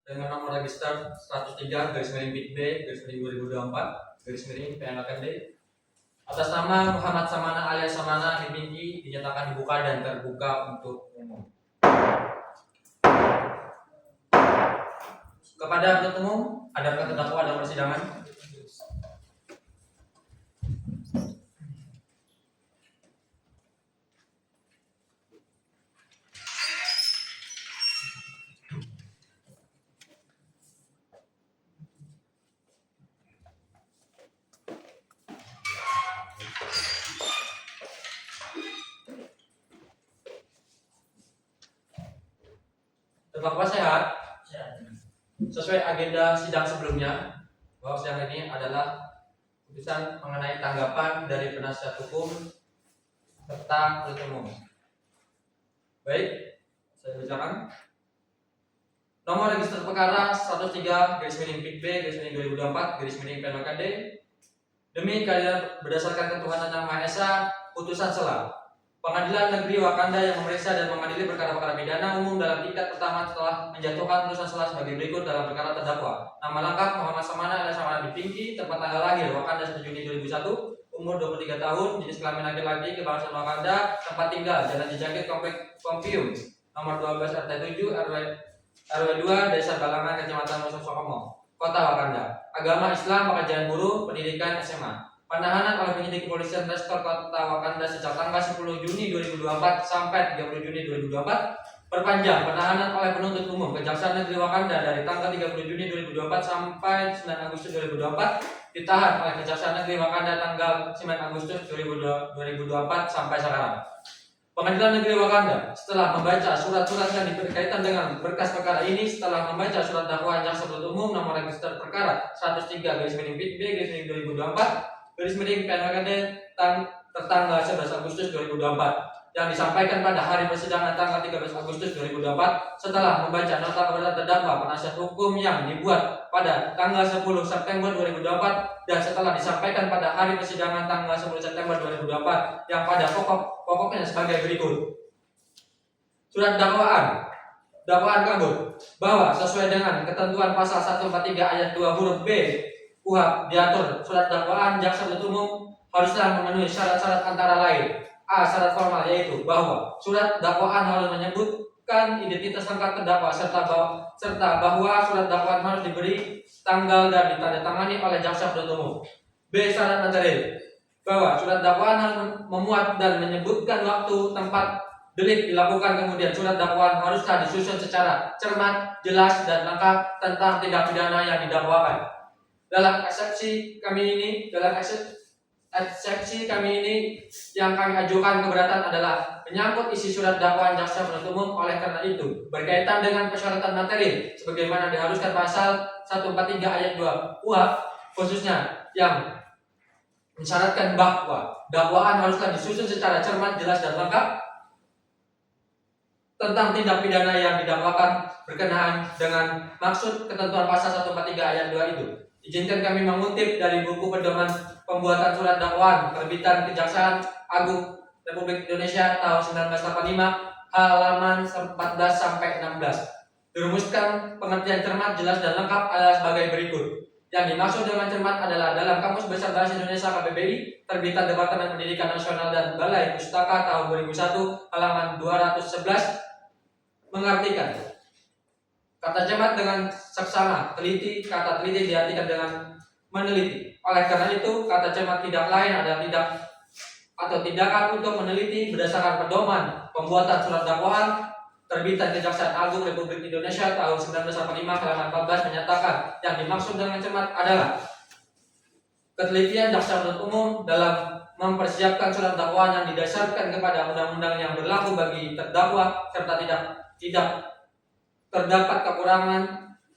dengan nomor register 103 garis miring Bit B garis miring 2024 garis miring PMKD atas nama Muhammad Samana alias Samana Hipinki dinyatakan dibuka dan terbuka untuk umum. Kepada penuntut umum, adakah terdakwa dalam persidangan? Terdakwa sehat? Sesuai agenda sidang sebelumnya, bahwa sidang ini adalah putusan mengenai tanggapan dari penasihat hukum serta penuntut umum. Baik, saya bacakan. Nomor register perkara 103 garis miring Bit B garis miring 2024 garis miring PMKD. Demi keadilan berdasarkan ketuhanan Yang Maha Esa, putusan selah. Pengadilan Negeri Wakanda yang memeriksa dan mengadili perkara-perkara pidana umum dalam tingkat pertama telah menjatuhkan putusan selah sebagai berikut dalam perkara terdakwa. Nama lengkap Muhammad Samana alias Samana Hipinki, tempat tanggal lahir Wakanda 1 Juni 2001, umur 23 tahun, jenis kelamin laki-laki, kebangsaan Wakanda, tempat tinggal Jalan Jejakit Komplek Kompium, nomor 12 RT 7 RW 2 Desa Galangan Kecamatan Wonosobo, Kota Wakanda. Agama Islam, pekerjaan buruh, pendidikan SMA. Penahanan oleh penyidik kepolisian Restor Kota Wakanda sejak tanggal 10 Juni 2024 sampai 30 Juni 2024. Perpanjang penahanan oleh penuntut umum Kejaksaan Negeri Wakanda dari tanggal 30 Juni 2024 sampai 9 Agustus 2024. Ditahan oleh Kejaksaan Negeri Wakanda tanggal 9 Agustus 2024 sampai sekarang. Pengadilan Negeri Wakanda setelah membaca surat-surat yang berkaitan dengan berkas perkara ini, setelah membaca surat dakwaan jaksa penuntut umum nomor register perkara 103 garis miring Bit B garis miring 2024 garis miring PMKD tertanggal 11 Agustus 2024 yang disampaikan pada hari persidangan tanggal 13 Agustus 2024 setelah membaca nota keberatan terdakwa penasihat hukum yang dibuat pada tanggal 10 September 2024 dan setelah disampaikan pada hari persidangan tanggal 10 September 2024 yang pada pokoknya sebagai berikut. Surat dakwaan kabur bahwa sesuai dengan ketentuan pasal 143 ayat 2 huruf B KUHP diatur surat dakwaan jaksa penuntut umum haruslah memenuhi syarat-syarat antara lain. A. Syarat formal yaitu bahwa surat dakwaan harus menyebutkan identitas lengkap terdakwa serta bahwa surat dakwaan harus diberi tanggal dan ditandatangani oleh jaksa penuntut umum. B. Syarat material bahwa surat dakwaan harus memuat dan menyebutkan waktu, tempat delik dilakukan, kemudian surat dakwaan haruslah disusun secara cermat, jelas dan lengkap tentang tindak pidana yang didakwakan. Dalam eksepsi kami ini yang kami ajukan keberatan adalah menyangkut isi surat dakwaan jaksa penuntut umum. Oleh karena itu, berkaitan dengan persyaratan materi sebagaimana diharuskan pasal 143 ayat 2 KUHP khususnya yang mensyaratkan bahwa dakwaan haruslah disusun secara cermat, jelas dan lengkap tentang tindak pidana yang didakwakan berkenaan dengan maksud ketentuan pasal 143 ayat 2 itu. Izinkan kami mengutip dari buku pedoman pembuatan surat dakwaan terbitan Kejaksaan Agung Republik Indonesia tahun 1985 halaman 14 sampai 16. Dirumuskan pengertian cermat, jelas dan lengkap adalah sebagai berikut. Yang dimaksud dengan cermat adalah dalam Kamus Besar Bahasa Indonesia KBBI terbitan Departemen Pendidikan Nasional dan Balai Pustaka tahun 2001 halaman 211 mengartikan kata cermat dengan seksama, teliti, kata teliti diartikan dengan meneliti. Oleh karena itu, kata cermat tidak lain adalah tindakan untuk meneliti berdasarkan pedoman pembuatan surat dakwaan terbitan Kejaksaan Agung Republik Indonesia tahun 1985 halaman 14 menyatakan yang dimaksud dengan cermat adalah ketelitian jaksa penuntut umum dalam mempersiapkan surat dakwaan yang didasarkan kepada undang-undang yang berlaku bagi terdakwa serta tidak terdapat kekurangan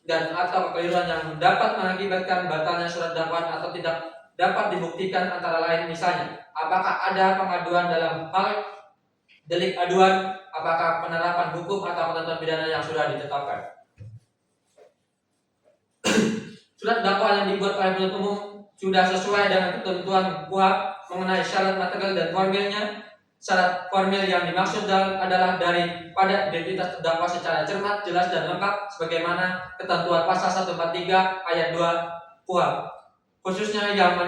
dan atau kekeliruan yang dapat mengakibatkan batalnya surat dakwaan atau tidak dapat dibuktikan antara lain misalnya apakah ada pengaduan dalam hal delik aduan, apakah penerapan hukum atau ketentuan pidana yang sudah ditetapkan. Surat dakwaan yang dibuat oleh penuntut umum sudah sesuai dengan ketentuan KUHP mengenai syarat material dan formilnya Syarat formil yang dimaksud adalah daripada identitas terdakwa secara cermat, jelas, dan lengkap sebagaimana ketentuan pasal 143 ayat 2 KUHP. Khususnya yang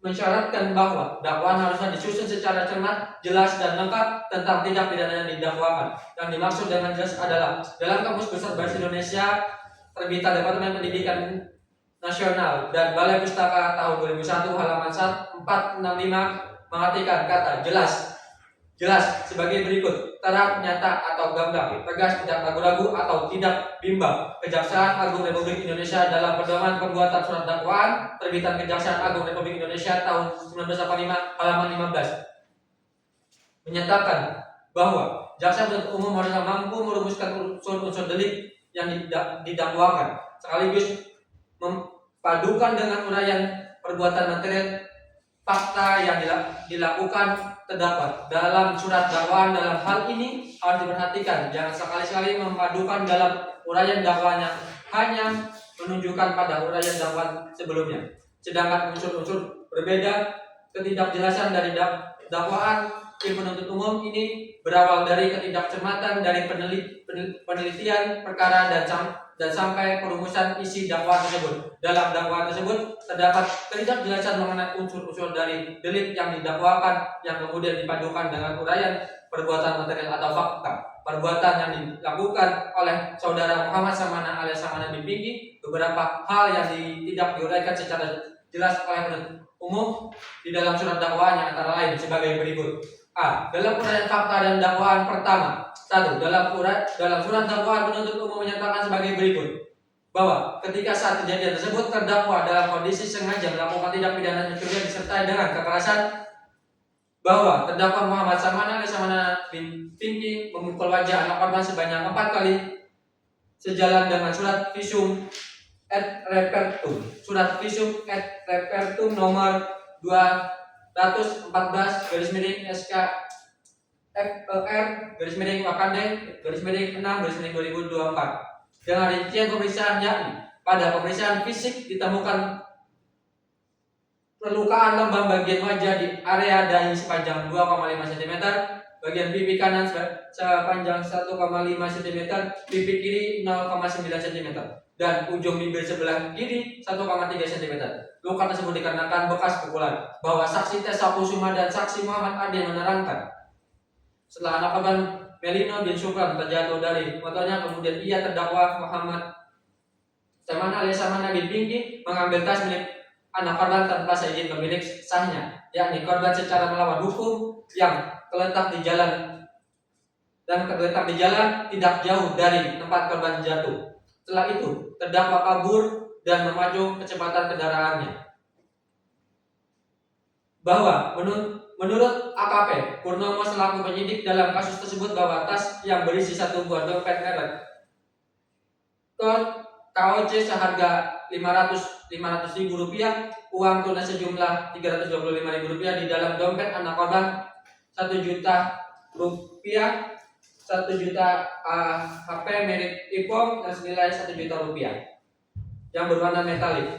mensyaratkan bahwa dakwaan harusnya disusun secara cermat, jelas, dan lengkap tentang tindak pidana yang didakwakan. Yang dimaksud dengan jelas adalah dalam Kamus Besar Bahasa Indonesia terbitan Departemen Pendidikan Nasional dan Balai Pustaka tahun 2001 halaman 465 mengartikan kata jelas sebagai berikut: terang, nyata, atau gamblang, tegas, tidak ragu-ragu, atau tidak bimbang. Kejaksaan Agung Republik Indonesia dalam pedoman pembuatan surat dakwaan terbitan Kejaksaan Agung Republik Indonesia tahun 1985 halaman 15 menyatakan bahwa jaksa penuntut umum harus mampu merumuskan unsur-unsur delik yang didakwakan sekaligus padukan dengan uraian perbuatan material fakta yang dilakukan terdakwa dalam surat dakwaan. Dalam hal ini harus diperhatikan, jangan sekali-kali memadukan dalam uraian dakwanya hanya menunjukkan pada uraian dakwaan sebelumnya, sedangkan unsur-unsur berbeda ketidakjelasan dari dakwaan tim penuntut umum ini berawal dari ketidakcermatan dari penelitian perkara dan sampai perumusan isi dakwaan tersebut. Dalam dakwaan tersebut terdapat ketidakjelasan mengenai unsur-unsur dari delik yang didakwakan yang kemudian dipadukan dengan uraian perbuatan material atau fakta. Perbuatan yang dilakukan oleh saudara Muhammad Samana alias Samana bin Pinky, beberapa hal yang tidak diuraikan secara jelas oleh penuntut umum di dalam surat dakwaan yang antara lain sebagai berikut. A. Dalam uraian fakta dan dakwaan pertama. 1. Dalam surat dakwaan penuntut umum menyatakan sebagai berikut bahwa ketika saat kejadian tersebut terdakwa dalam kondisi sengaja melakukan tindak pidana mencuri disertai dengan kekerasan, bahwa terdakwa Muhammad Samana bin Pinky memukul wajah anak korban sebanyak 4 kali sejalan dengan surat visum et repertum nomor 214 SK FER Wakande 6 2024 dengan rincian pemeriksaan, yakni pada pemeriksaan fisik ditemukan perlukaan lebam bagian wajah di area dahi sepanjang 2,5 cm, bagian pipi kanan sepanjang 1,5 cm, pipi kiri 0,9 cm, dan ujung bibir sebelah kiri 1,3 cm. Luka tersebut dikarenakan bekas pukulan. Bahwa saksi Tessa Kusuma dan saksi Muhammad Ade menerangkan, setelah anak korban Melino bin Syukran terjatuh dari motornya, kemudian ia terdakwa Muhammad Samana alias Samana bin Pinky mengambil tas milik anak korban tanpa seizin pemilik sahnya, yakni korban secara melawan hukum yang terletak di jalan tidak jauh dari tempat korban jatuh. Setelah itu, terdakwa kabur dan memacu kecepatan kendaraannya. Bahwa menurut AKP Purnomo selaku penyidik dalam kasus tersebut, bahwa tas yang berisi satu buah dompet merek KOC seharga 500.000 rupiah, uang tunai sejumlah 325.000 rupiah di dalam dompet anak korban 1 juta rupiah, 1 juta HP merek Ipom yang senilai 1 juta rupiah yang berwarna metalik,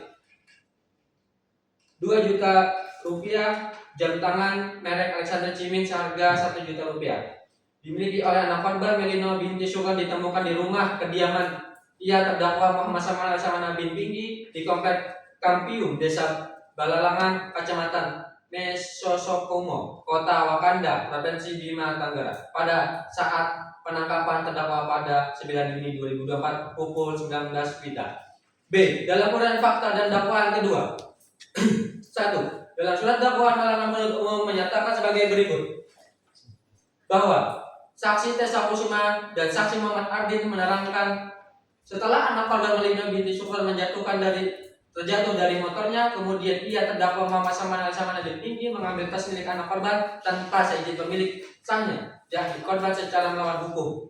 2 juta rupiah jam tangan merek Alexander Cimin seharga 1 juta rupiah dimiliki oleh anak korban Melino binti Syukran, ditemukan di rumah kediaman ia terdakwa Muhammad Samana bin Pinky di Komplek Kampium, Desa Balalangan, Kecamatan Mesosokumo, Kota Wakanda, Provinsi Bima Tenggara, pada saat penangkapan terdakwa pada 9 Juni 2024 pukul 19 WITA. B. Dalam uraian fakta dan dakwaan kedua. 1. Dalam surat dakwaan halaman penuntut umum menyatakan sebagai berikut bahwa saksi Tessa Kusuma dan saksi Muhammad Ardin menerangkan, setelah anak korban Melino binti Syukran terjatuh dari motornya, kemudian ia terdakwa Muhammad Samana bin Pinky mengambil tas milik anak korban tanpa seizin pemilik sahnya, yakni korban secara melawan hukum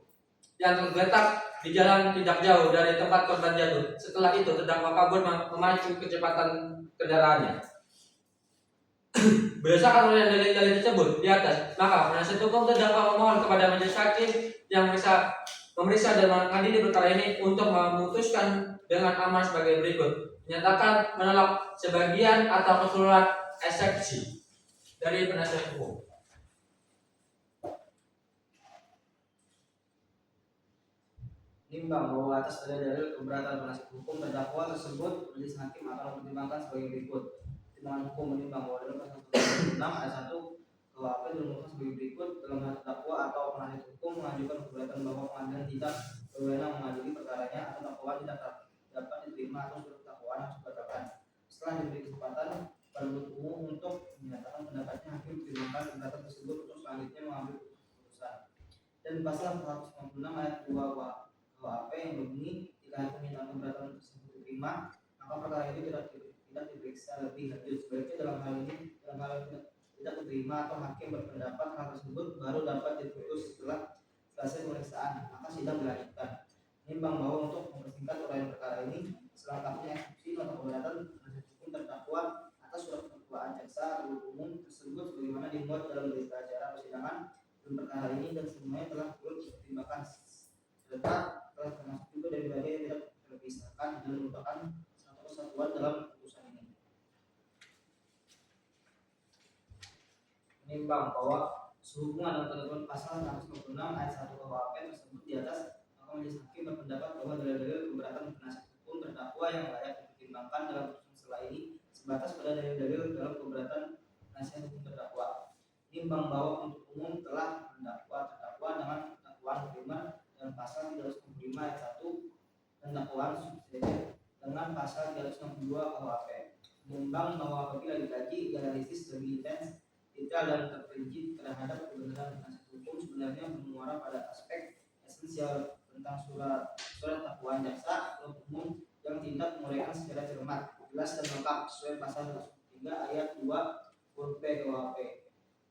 yang terletak di jalan tidak jauh dari tempat korban jatuh. Setelah itu terdakwa kabur memacu kecepatan kendaraannya. Berdasarkan uraian dalil-dalil tersebut di atas, maka penasihat hukum terdakwa memohon kepada majelis hakim yang memeriksa dan mengadili perkara ini untuk memutuskan dengan amar sebagai berikut: menyatakan menolak sebagian atau keseluruhan eksepsi dari penasihat hukum. Nimbang bahwa atas dalil keberatan penasihat hukum terdakwa tersebut majelis hakim akan mempertimbangkan sebagai berikut. Pertimbangan hukum menimbang bahwa dalam pasal 106 ayat 1 KUHP dirumuskan sebagai berikut. Dalam hal terdakwa atau penasihat hukum mengajukan keberatan bahwa pengadilan tidak berwenang mengadili perkaranya atau dakwaan tidak dapat diterima atau surat dakwaan harus dibatalkan. Setelah diberi kesempatan penuntut umum untuk menyatakan pendapatnya, hakim mempertimbangkan keberatan tersebut untuk selanjutnya mengambil keputusan. Dan pasal 156 ayat 2 KUHP yang berbunyi, jika hakim menyatakan keberatan tersebut diterima, maka perkara itu tidak diperiksa lebih lanjut. Sebaliknya dalam hal tidak diterima atau hakim berpendapat hal tersebut baru dapat diputus setelah selesai pemeriksaan, maka sidang dilanjutkan. Menimbang bahwa untuk mempersingkat uraian perkara ini, selengkapnya eksepsi nota keberatan penasihat hukum terdakwa atas surat dakwaan jaksa penuntut umum tersebut sebagaimana dimuat dalam berita acara persidangan dalam perkara ini dan semuanya telah turut dipertimbangkan serta telah termasuk juga dari bagian yang tidak terpisahkan dan merupakan satu kesatuan dalam putusan ini. Menimbang bahwa sehubungan dengan ketentuan pasal 156 ayat 1 KUHP tersebut di atas, maka majelis hakim berpendapat bahwa dalil-dalil keberatan penasihat hukum terdakwa yang layak dipertimbangkan dalam putusan setelah ini sebatas pada dalil-dalil dalam keberatan penasihat hukum terdakwa. Menimbang bahwa penuntut umum telah mendakwa terdakwa dengan dakwaan primer dan pasal 365 ayat 1 dan dakwaan subsidiar dengan pasal 362 KUHP. Menimbang bahwa apabila dikaji analisis lebih intens, detail dan terperinci terhadap kebenaran penasihat hukum sebenarnya bermuara pada aspek esensial tentang surat dakwaan jaksa penuntut umum yang tidak menguraikan secara cermat, jelas dan lengkap sesuai pasal 3 ayat 2 huruf P KUHP.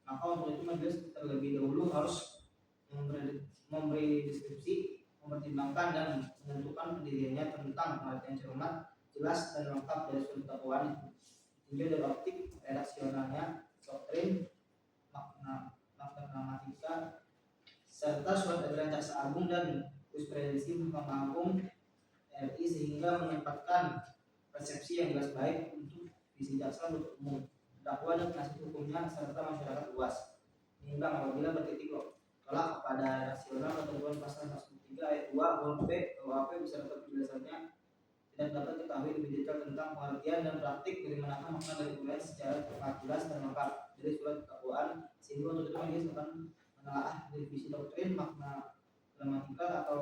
Maka untuk itu majelis terlebih dahulu harus memberi deskripsi, mempertimbangkan dan menentukan pendiriannya tentang pengertian cermat, jelas dan lengkap dari surat dakwaan itu. Tinjau dari optik redaksionalnya, doktrin, makna gramatika, serta surat edaran jaksa agung dan jurisprudensi Mahkamah Agung RI sehingga menempatkan persepsi yang jelas baik untuk visi jaksa penuntut umum, dakwa dan penasihat hukumnya serta masyarakat luas. Menimbang apabila bertitik tolak pada rasional ketentuan pasal 103 ayat 2 huruf B KUHP beserta penjelasannya tidak dapat diketahui lebih detail tentang pengertian dan praktik bagaimanakah makna dari uraian secara jelas dan lengkap dari surat dakwaan, sehingga untuk itu majelis akan menelaah definisi doktrin, makna gramatikal atau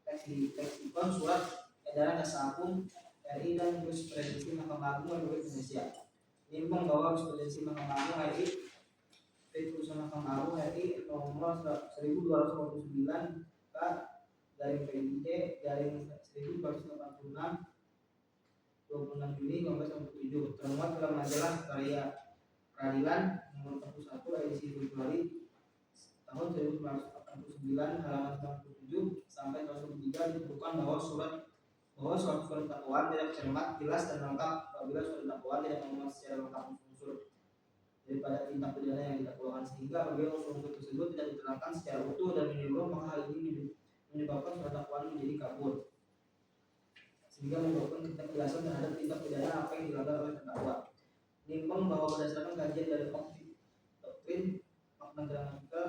leksikon surat edaran jaksa agung RI dan jurisprudensi Mahkamah Agung Republik Indonesia. Menimbang bahwa jurisprudensi Mahkamah Agung RI putusan Mahkamah Agung RI nomor 1229 K garing PID garing 1286 26 Juni 1997 termuat dalam majalah Karya Peradilan nomor 41 edisi Februari tahun 1989 halaman 97 sampai 103 ditentukan bahwa surat dakwaan tidak cermat, jelas dan lengkap apabila surat dakwaan tidak memuat secara lengkap unsur daripada tindak pidana yang didakwakan, sehingga apabila unsur tersebut tidak diterangkan secara utuh dan menyeluruh, maka hal ini menyebabkan surat dakwaan menjadi kabur, sehingga menyebabkan ketidakjelasan terhadap tindak pidana apa yang dilanggar oleh terdakwa. Menimbang bahwa berdasarkan kajian dari doktrin, makna gramatikal,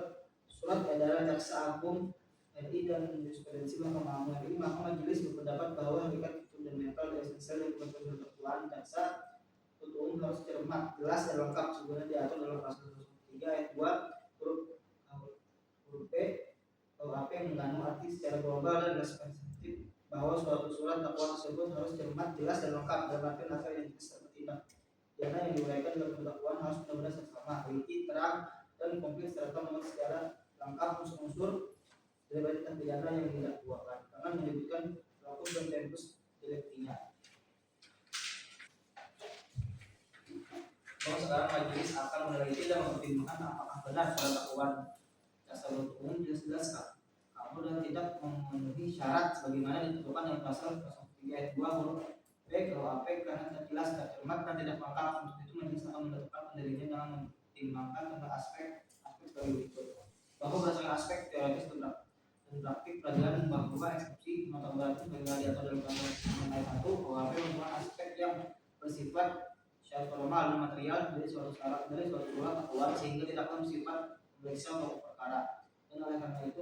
surat edaran jaksa agung RI dan jurisprudensi Mahkamah Agung RI, maka majelis berpendapat bahwa hakikat fundamental dan esensial yang dimaksud dakwaan jaksa penuntut umum harus cermat, jelas dan lengkap sebagaimana diatur dalam pasal 103 ayat 2 huruf P KUHP yang mengandung arti secara global dan spesifik bahwa suatu surat dakwaan tersebut harus cermat, jelas dan lengkap dalam arti asal identitas serta tindak pidana yang diuraikan dalam dakwaan harus benar-benar seksama, teliti, terang dan komplit serta memuat secara lengkap unsur-unsur dari tindak pidana yang didakwakan karena menyebutkan locus dan tempus delictinya. Bahwa sekarang majelis akan meneliti dan mempertimbangkan apakah benar surat dakwaan jaksa penuntut umum jelas-jelas kabur dan tidak memenuhi syarat sebagaimana ditentukan dalam pasal 103 ayat 2 huruf B KUHP karena tidak jelas, tidak cermat dan tidak lengkap. Untuk itu majelis akan menentukan pendirinya dengan mempertimbangkan tentang aspek sebagai berikut. Bahwa berdasarkan aspek teoritis dan praktik peradilan bahwa eksepsi nota keberatan sebagaimana diatur dalam pasal 1 KUHP merupakan aspek yang bersifat syarat formal dan material dari suatu surat dakwaan sehingga tidak bersifat memeriksa pokok perkara, dan oleh karena itu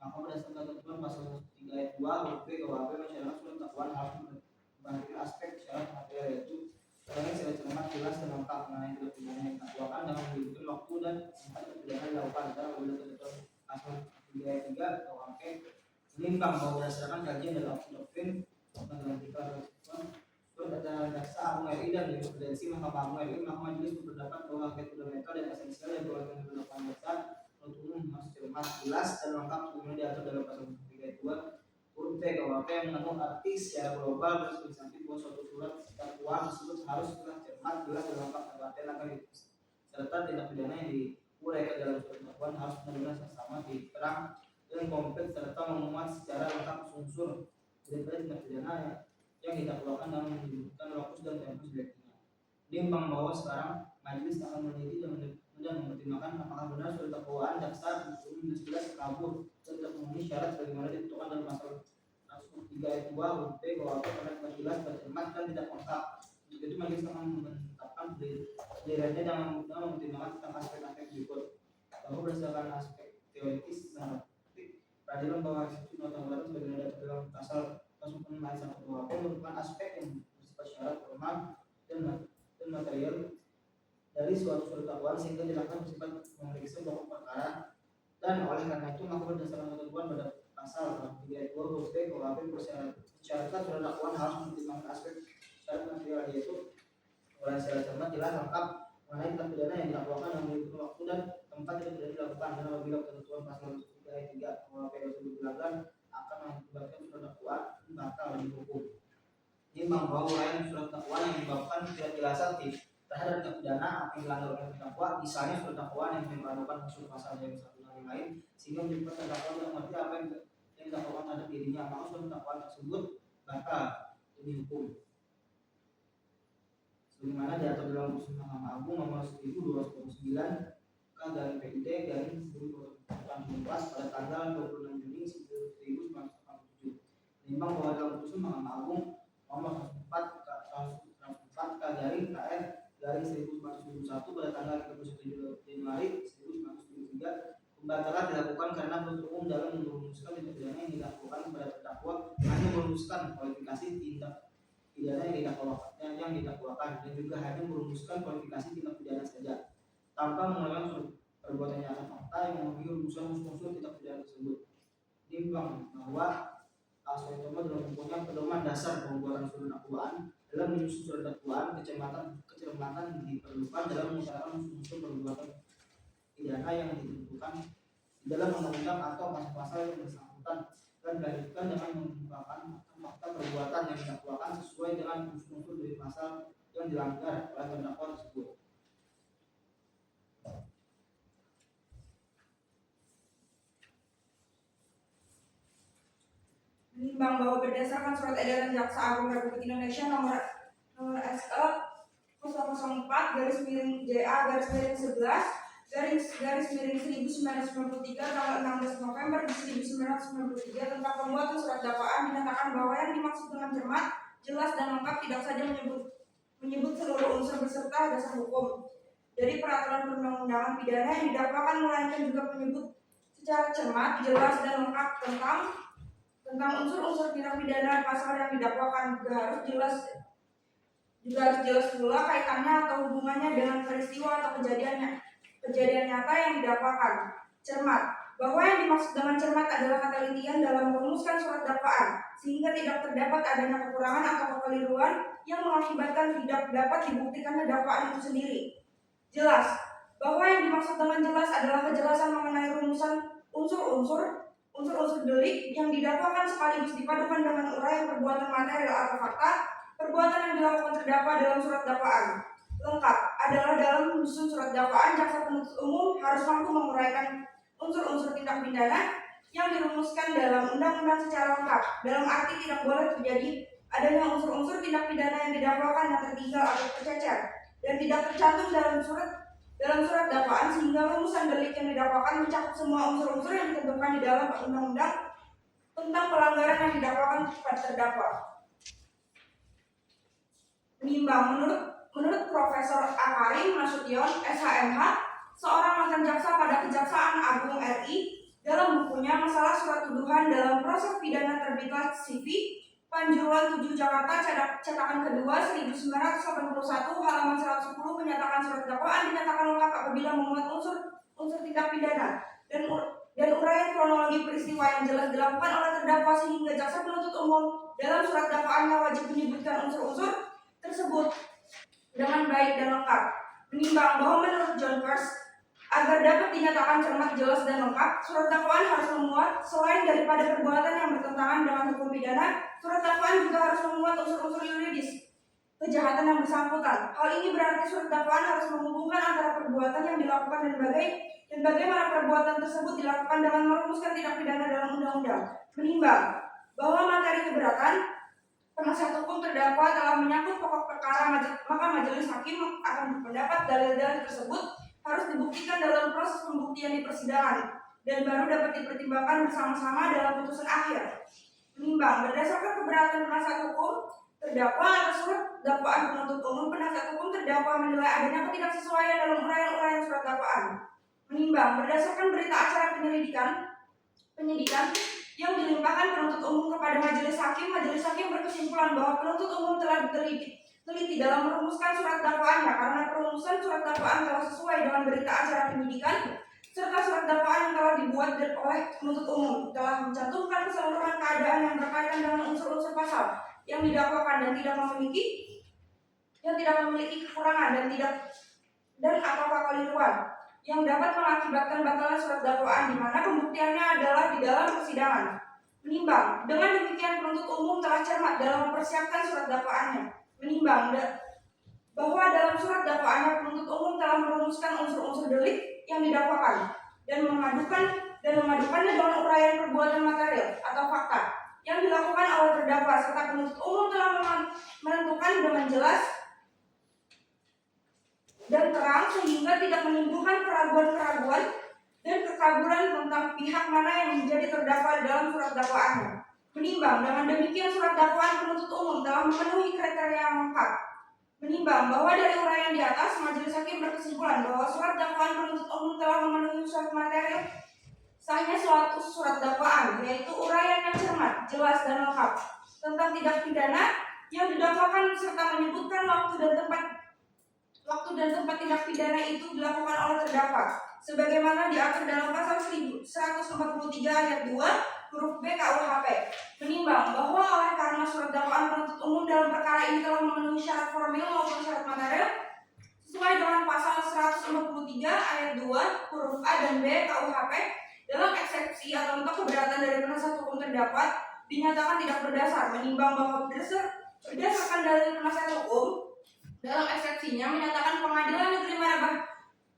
Maka berdasarkan ketentuan pasal 3 ayat 2 huruf B KUHP, masyarakat surat dakwaan harus memperhatikan aspek syarat material, yaitu karena secara cermat, jelas dan lengkap mengenai tindak pidana yang didakwakan dengan menyebutkan waktu dan tempat pidana dilakukan, dan apabila ketentuan pasal 3 ayat 3 KUHP menimbang bahwa berdasarkan kajian dan doktrin menghentikan surat jaksa Agung RI dan jurisprudensi Mahkamah Agung RI, maka majelis berpendapat bahwa hakikat fundamental dan esensial yang dikeluarkan oleh pendapat jaksa penuntut umum harus cermat, jelas dan lengkap sebagaimana diatur dalam pasal 3 ayat 2 huruf B KUHP yang mengandung arti secara global dan substantif bahwa suatu surat dakwaan tersebut harus cermat, jelas dan lengkap dan akan serta tindak pidana yang diuraikan dalam surat dakwaan harus benar-benar sama, diterang dan komplit serta memuat secara lengkap unsur daripada tindak pidana yang didakwakan dan menyebutkan lokus dan tempus deliktinya. Nimbang bahwa sekarang majelis akan meneliti dan mempertimbangkan apakah benar surat dakwaan jaksa belum jelas kabur dan tidak memenuhi syarat bagaimana ditentukan dalam pasal 103 ayat 2 huruf B KUHP karena tidak jelas, bercermat dan tidak lengkap. Untuk itu majelis akan menetapkan pendiriannya dengan mempertimbangkan tentang aspek-aspek berikut, bahwa berdasarkan aspek teoritis dan peradilan bahwa eksepsi nota keberatan sebagaimana diatur dalam pasal 106 ayat 1 KUHP merupakan aspek yang bersifat syarat formal dan material dari suatu surat dakwaan sehingga dilakukan bersifat memeriksa pokok perkara, dan oleh karena itu maka berdasarkan ketentuan pada pasal 3 ayat 2 huruf B KUHP persyaratkan surat dakwaan harus mempertimbangkan aspek syarat material, yaitu mulai secara cermat, jelas, lengkap mengenai tindak pidana yang didakwakan dan memiliki waktu dan tempat yang tidak dilakukan, dan apabila ketentuan pasal 3 ayat 3 KUHP tersebut dilanggar akan mengakibatkan surat dakwaan batal dihukum. Nimbang bahwa uraian surat dakwaan yang menyebabkan ketidakjelasan terhadap tindak pidana apa yang dilanggar oleh terdakwa, misalnya surat dakwaan yang mengandungkan unsur pasal yang satu dan lain sehingga menyebabkan terdakwa tidak mengerti apa yang didakwakan terhadap dirinya, maka surat dakwaan tersebut batal dihukum. Sebagaimana diatur dalam putusan Mahkamah Agung nomor 1229 K/PID/1984 pada tanggal 26 Juni 1987. Menimbang bahwa dalam putusan Mahkamah Agung nomor 104 K/KR/1971 pada tanggal 31 Januari 1973, pembatalan dilakukan karena penuntut umum dalam merumuskan tindak pidana yang dilakukan kepada terdakwa hanya merumuskan kualifikasi tindak pidana yang didakwakan dan juga hanya merumuskan kualifikasi tindak pidana saja tanpa mengulangi perbuatan nyata fakta yang memenuhi rumusan unsur tindak pidana tersebut. Nimbang bahwa aspek utama dalam mempunyai pedoman dasar pembuatan surat dakwaan dalam menyusun surat dakwaan, kecermatan diperlukan dalam mengutarakan unsur perbuatan pidana yang ditentukan di dalam undang-undang atau pasal-pasal yang bersangkutan, dan dilanjutkan dengan mengungkapkan fakta perbuatan yang didakwakan sesuai dengan unsur-unsur dari pasal yang dilanggar oleh terdakwa tersebut. Menimbang bahwa berdasarkan surat edaran Jaksa Agung Republik Indonesia nomor SE 004-JA-11/1993 tanggal 16 November 1993 tentang pembuatan surat dakwaan dinyatakan bahwa yang dimaksud dengan cermat, jelas dan lengkap tidak saja menyebut seluruh unsur beserta dasar hukum dari peraturan perundang-undangan pidana yang didakwakan, melainkan juga menyebut secara cermat, jelas dan lengkap tentang unsur-unsur tindak pidana pasal yang didakwakan, juga harus jelas pula kaitannya atau hubungannya dengan peristiwa atau kejadian nyata yang didakwakan. Cermat, bahwa yang dimaksud dengan cermat adalah ketelitian dalam merumuskan surat dakwaan sehingga tidak terdapat adanya kekurangan atau kekeliruan yang mengakibatkan tidak dapat dibuktikannya dakwaan itu sendiri. Jelas, bahwa yang dimaksud dengan jelas adalah kejelasan mengenai rumusan unsur-unsur delik yang didakwakan sekaligus dipadukan dengan uraian perbuatan material atau fakta perbuatan yang dilakukan terdakwa dalam surat dakwaan. Lengkap adalah dalam menyusun surat dakwaan, jaksa penuntut umum harus mampu menguraikan unsur-unsur tindak pidana yang dirumuskan dalam undang-undang secara lengkap, dalam arti tidak boleh terjadi adanya unsur-unsur tindak pidana yang didakwakan yang tertinggal atau tercecer dan tidak tercantum dalam surat dakwaan sehingga rumusan delik yang didakwakan mencakup semua unsur-unsur yang ditentukan di dalam undang-undang tentang pelanggaran yang didakwakan kepada terdakwa. Menimbang menurut Profesor Akarim Nasution, SHMH, seorang mantan jaksa pada Kejaksaan Agung RI, dalam bukunya Masalah Surat Tuduhan dalam Proses Pidana terbitlah CV Panjuruan 7 Jakarta cetakan kedua 1981 halaman 110 menyatakan surat dakwaan dinyatakan lengkap apabila memuat unsur tindak pidana dan uraian kronologi peristiwa yang jelas dilakukan oleh terdakwa sehingga jaksa penuntut umum dalam surat dakwaannya wajib menyebutkan unsur-unsur tersebut dengan baik dan lengkap. Menimbang bahwa menurut John Peirce, agar dapat dinyatakan cermat, jelas, dan lengkap, surat dakwaan harus memuat selain daripada perbuatan yang bertentangan dengan hukum pidana, surat dakwaan juga harus memuat unsur-unsur yuridis kejahatan yang bersangkutan. Hal ini berarti surat dakwaan harus menghubungkan antara perbuatan yang dilakukan dan bagaimana perbuatan tersebut dilakukan dengan merumuskan tindak pidana dalam undang-undang. Menimbang bahwa materi keberatan penasihat hukum terdakwa telah menyangkut pokok perkara, maka majelis hakim akan berpendapat dalil-dalil tersebut harus dibuktikan dalam proses pembuktian di persidangan dan baru dapat dipertimbangkan bersama-sama dalam putusan akhir. Menimbang berdasarkan keberatan penasihat hukum terdakwa atas surat dakwaan penuntut umum, penasihat hukum terdakwa menilai adanya ketidaksesuaian dalam uraian-uraian surat dakwaan. Menimbang berdasarkan berita acara penyidikan yang dilimpahkan penuntut umum kepada majelis hakim berkesimpulan bahwa penuntut umum telah teliti dalam merumuskan surat dakwaannya karena perumusan surat dakwaan telah sesuai dengan berita acara penyidikan serta surat dakwaan yang telah dibuat oleh penuntut umum telah mencantumkan keseluruhan keadaan yang berkaitan dengan unsur-unsur pasal yang didakwakan dan tidak memiliki kekurangan dan atau kekeliruan yang dapat mengakibatkan batalan surat dakwaan di mana pembuktiannya adalah di dalam persidangan. Menimbang dengan demikian penuntut umum telah cermat dalam mempersiapkan surat dakwaannya. Menimbang bahwa dalam surat dakwaannya penuntut umum telah merumuskan unsur-unsur delik yang didakwakan dan memadukannya dengan uraian perbuatan material atau fakta yang dilakukan oleh terdakwa serta penuntut umum telah menentukan dengan jelas dan terang sehingga tidak menimbulkan keraguan-keraguan dan kekaguran tentang pihak mana yang menjadi terdakwa dalam surat dakwaannya. Menimbang dengan demikian surat dakwaan penuntut umum telah memenuhi kriteria yang lengkap. Menimbang bahwa dari uraian di atas, majelis hakim berkesimpulan bahwa surat dakwaan penuntut umum telah memenuhi syarat material sahnya suatu surat dakwaan, yaitu uraian yang cermat, jelas, dan lengkap tentang tindak pidana yang didakwakan serta menyebutkan waktu dan tempat tindak pidana itu dilakukan oleh terdakwa sebagaimana diatur dalam pasal 143 ayat 2 huruf B KUHP. Menimbang bahwa oleh karena surat dakwaan penuntut umum dalam perkara ini telah memenuhi syarat formil maupun syarat material sesuai dengan pasal 143 ayat 2 huruf A dan B KUHP, dalam eksepsi atau untuk keberatan dari penasihat hukum terdakwa dinyatakan tidak berdasar. Menimbang bahwa berdasarkan dalil penasihat hukum dalam eksepsinya menyatakan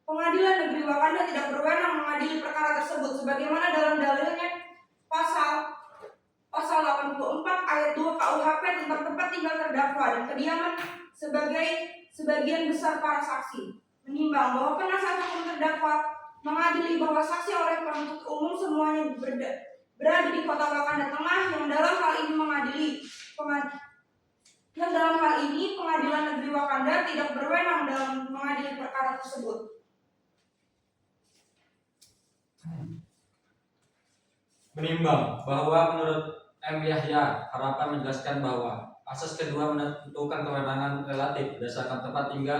Pengadilan Negeri Wakanda tidak berwenang mengadili perkara tersebut sebagaimana dalam dalilnya pasal 84 ayat 2 KUHP tentang tempat tinggal terdakwa dan kediaman sebagian besar para saksi. Menimbang bahwa penasihat hukum terdakwa mengadili bahwa saksi oleh penuntut umum semuanya berada di kota Wakanda Tengah yang dalam hal ini Pengadilan Negeri Wakanda tidak berwenang dalam mengadili perkara tersebut. Menimbang bahwa menurut M. Yahya, harapan menjelaskan bahwa asas kedua menentukan kewenangan relatif berdasarkan tempat tinggal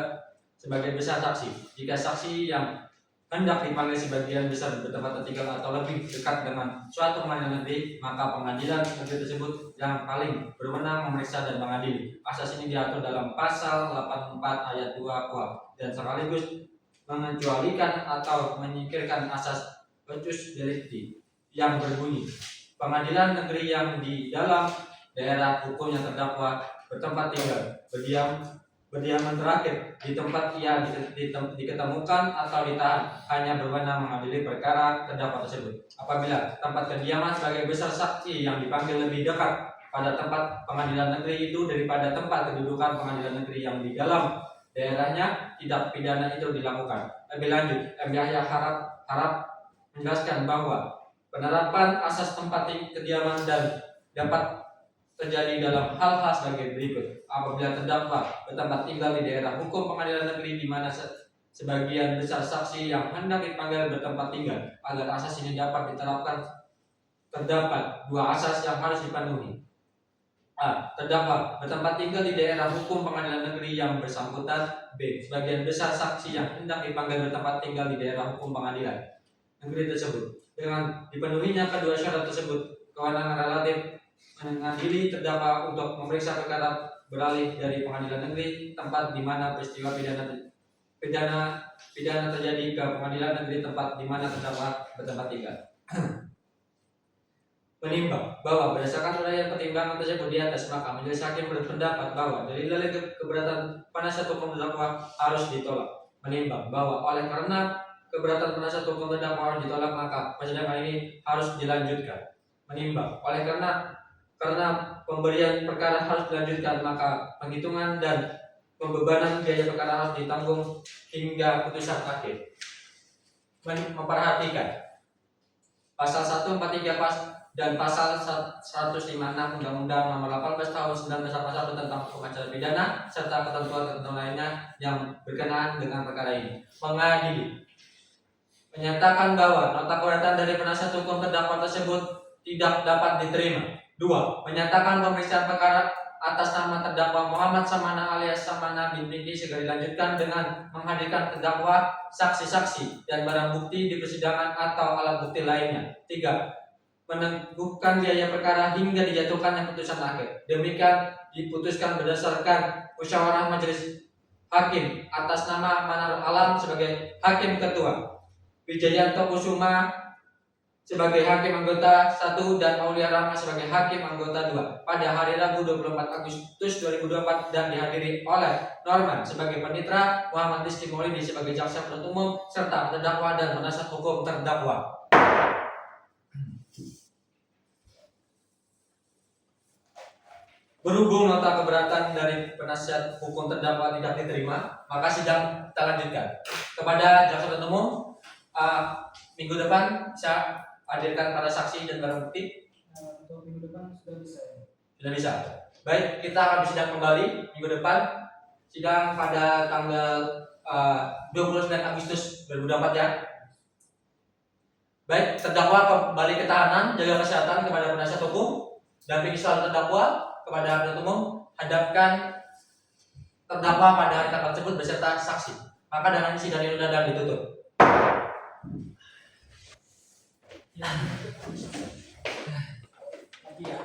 sebagai besar saksi. Jika saksi yang hendak dipanggil sebagian besar bertempat tinggal atau lebih dekat dengan suatu pengadilan negeri, maka pengadilan negeri tersebut yang paling berwenang memeriksa dan mengadili. Asas ini diatur dalam pasal 84 ayat 2 KUHP dan sekaligus mengecualikan atau menyingkirkan asas pecus delicti yang berbunyi pengadilan negeri yang di dalam daerah hukum yang terdakwa bertempat tinggal berdiaman terakhir di tempat ia diketemukan atau ditahan hanya berwenang mengadili perkara terdakwa tersebut. Apabila tempat kediaman sebagai besar saksi yang dipanggil lebih dekat pada tempat pengadilan negeri itu daripada tempat kedudukan pengadilan negeri yang di dalam daerahnya, tindak pidana itu dilakukan. Lebih lanjut, M. Yahya harap menjelaskan bahwa penerapan asas tempat kediaman dan dapat terjadi dalam hal-hal sebagai berikut. Apabila terdakwa bertempat tinggal di daerah hukum pengadilan negeri di mana sebagian besar saksi yang hendak dipanggil bertempat tinggal. Agar asas ini dapat diterapkan, terdapat dua asas yang harus dipenuhi. A. Terdakwa bertempat tinggal di daerah hukum pengadilan negeri yang bersangkutan. B. Sebagian besar saksi yang hendak dipanggil bertempat tinggal di daerah hukum pengadilan negeri tersebut. Dengan dipenuhinya kedua syarat tersebut, kewenangan relatif mengadili terdakwa untuk memeriksa perkara beralih dari pengadilan negeri tempat di mana peristiwa pidana terjadi ke pengadilan negeri tempat di mana terdakwa bertempat tinggal. Menimbang bahwa berdasarkan uraian pertimbangan tersebut di atas, maka majelis hakim berpendapat bahwa dalil-dalil keberatan penasihat hukum terdakwa harus ditolak. Menimbang bahwa oleh karena keberatan penasihat hukum terdakwa harus ditolak, maka persidangan ini harus dilanjutkan. Menimbang oleh karena pemberian perkara harus dilanjutkan, maka penghitungan dan pembebanan biaya perkara harus ditanggung hingga putusan akhir. Memperhatikan pasal 143 dan pasal 156 Undang-Undang Nomor 18 Tahun 1981 tentang hukum acara pidana serta ketentuan-ketentuan lainnya yang berkenaan dengan perkara ini. Mengadili menyatakan bahwa nota keberatan dari penasihat hukum terdakwa tersebut tidak dapat diterima. 2. Menyatakan pemeriksaan perkara atas nama terdakwa Muhammad Samana alias Samana bin Pinggi segera dilanjutkan dengan menghadirkan terdakwa, saksi-saksi, dan barang bukti di persidangan atau alat bukti lainnya. 3. Meneguhkan biaya perkara hingga dijatuhkannya putusan akhir. Demikian diputuskan berdasarkan musyawarah majelis hakim atas nama Manarul Alam sebagai hakim ketua, Wijayanto Kusuma sebagai hakim anggota 1 dan Aulia Rama sebagai hakim anggota 2 pada hari Rabu 24 Agustus 2024 dan dihadiri oleh Norman sebagai panitera, Muhammad Rizky Maulidi sebagai jaksa penuntut umum serta terdakwa dan penasihat hukum terdakwa. Berhubung nota keberatan dari penasihat hukum terdakwa tidak diterima, maka sidang kita lanjutkan. Kepada jaksa penuntut umum, minggu depan bisa hadirkan para saksi dan barang bukti. Untuk minggu depan sudah bisa ya? Sudah bisa. Baik, kita akan sidang kembali minggu depan. Sidang pada tanggal 29 Agustus 2024 ya. Baik, terdakwa kembali ke tahanan, jaga kesehatan kepada penasihat hukum, dampingi selalu terdakwa. Kepada penuntut umum, hadapkan terdakwa pada hari tanggal tersebut beserta saksi. Maka dengan sidang ini sudah ditutup. Lagi ya.